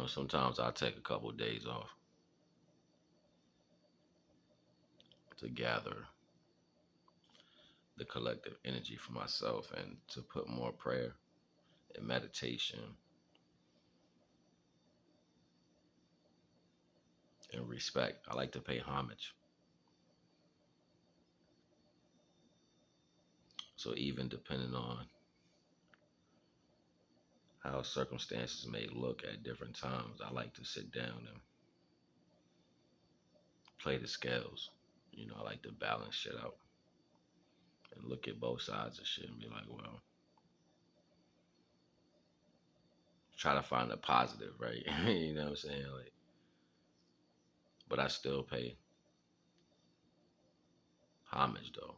Sometimes I take a couple of days off to gather the collective energy for myself and to put more prayer and meditation and respect. I like to pay homage. So even depending on how circumstances may look at different times, I like to sit down and play the scales. I like to balance shit out and look at both sides of shit and be like, well, try to find a positive, right? You know what I'm saying? Like, but I still pay homage though.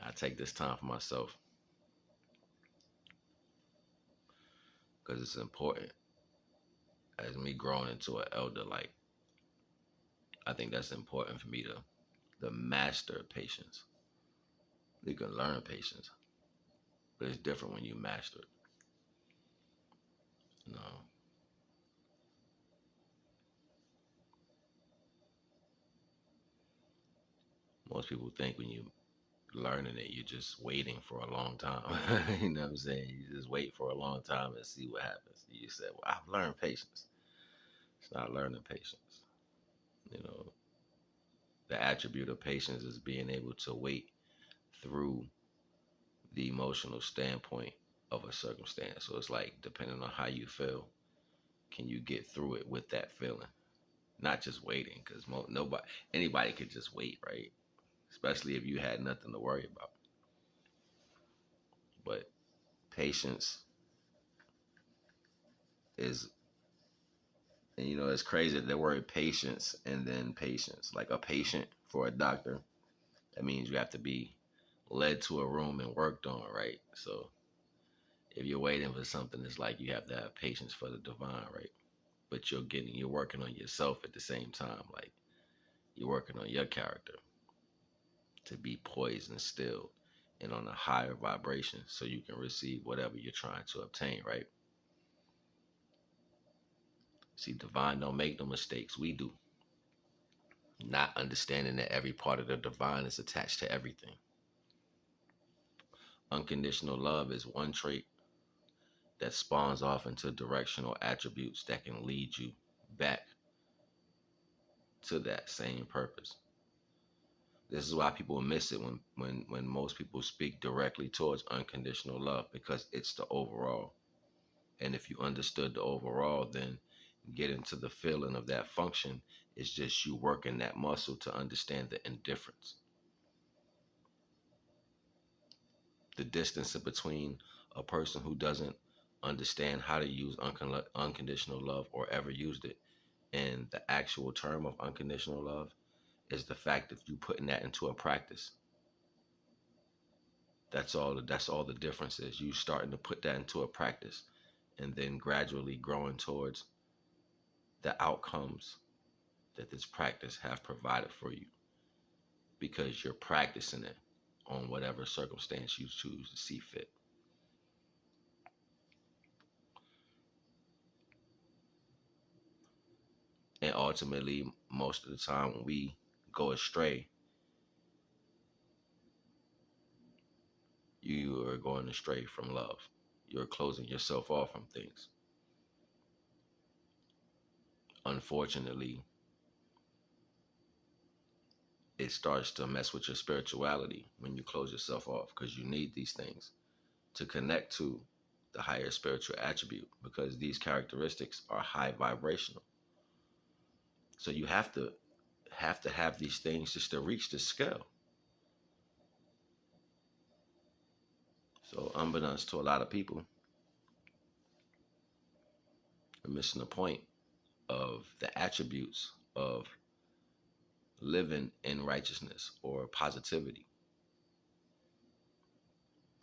I take this time for myself because it's important. As me growing into an elder, like I think that's important for me to master patience. You can learn patience, but it's different when you master it. You know, most people think when you learning it, you're just waiting for a long time. You know what I'm saying? You just wait for a long time and see what happens. You said, "Well, I've learned patience." It's not learning patience. You know, the attribute of patience is being able to wait through the emotional standpoint of a circumstance. So it's like depending on how you feel, can you get through it with that feeling? Not just waiting, because anybody could just wait, right? Especially if you had nothing to worry about. But patience is, and it's crazy the word patience and then patience. Like a patient for a doctor, that means you have to be led to a room and worked on, right? So if you're waiting for something, it's like you have to have patience for the divine, right? But you're working on yourself at the same time. Like you're working on your character to be poised and still and on a higher vibration so you can receive whatever you're trying to obtain, right? See, divine don't make no mistakes. We do. Not understanding that every part of the divine is attached to everything. Unconditional love is one trait that spawns off into directional attributes that can lead you back to that same purpose. This is why people miss it when most people speak directly towards unconditional love, because it's the overall. And if you understood the overall, then get into the feeling of that function. It's just you working that muscle to understand the indifference. The distance in between a person who doesn't understand how to use unconditional love or ever used it and the actual term of unconditional love is the fact of you putting that into a practice. That's all the difference is. You starting to put that into a practice and then gradually growing towards the outcomes that this practice have provided for you because you're practicing it on whatever circumstance you choose to see fit. And ultimately, most of the time when we go astray, you are going astray from love. You're closing yourself off from things. Unfortunately, it starts to mess with your spirituality when you close yourself off because you need these things to connect to the higher spiritual attribute because these characteristics are high vibrational. So you have these things just to reach the scale. So unbeknownst to a lot of people, are missing the point of the attributes of living in righteousness or positivity.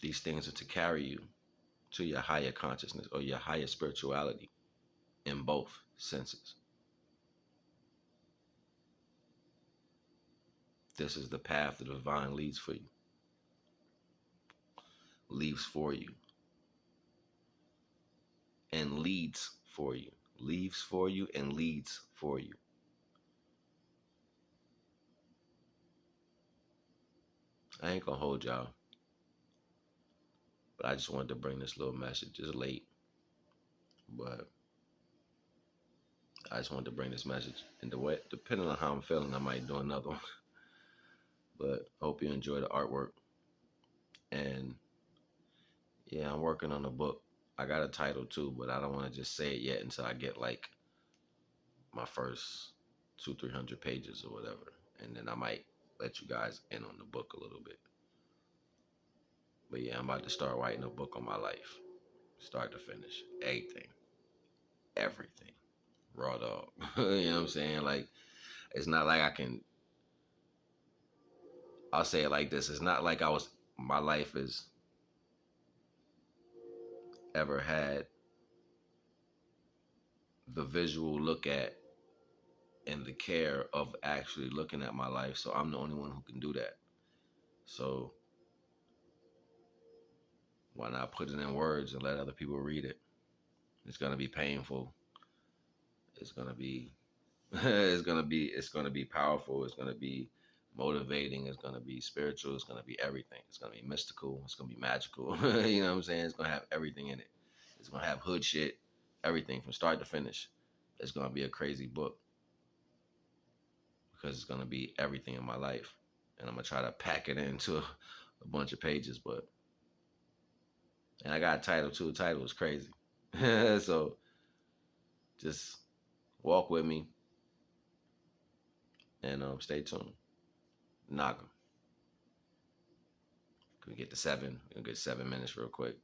These things are to carry you to your higher consciousness or your higher spirituality in both senses. This is the path the divine leads for you, leaves for you. and leads for you. Leaves for you and leads for you. I ain't gonna hold y'all, but I just wanted to bring this little message. It's late, but I just wanted to bring this message. And the way, depending on how I'm feeling, I might do another one. But I hope you enjoy the artwork. And yeah, I'm working on a book. I got a title too, but I don't want to just say it yet until I get like my first 200-300 pages or whatever, and then I might let you guys in on the book a little bit. But yeah, I'm about to start writing a book on my life, start to finish, everything, raw dog. You know what I'm saying? Like, it's not like I can. I'll say it like this: it's not like my life has ever had the visual look at and the care of actually looking at my life. So I'm the only one who can do that. So why not put it in words and let other people read it? It's gonna be painful. It's gonna be it's gonna be powerful. It's gonna be motivating. It's gonna be spiritual. It's gonna be everything. It's gonna be mystical. It's gonna be magical. You know what I'm saying? It's gonna have everything in it. It's gonna have hood shit, everything from start to finish. It's gonna be a crazy book because it's gonna be everything in my life, and I'm gonna try to pack it into a bunch of pages. But and I got a title too. The title is crazy. So just walk with me and stay tuned. Naga. Can we get to 7? We'll get 7 minutes real quick.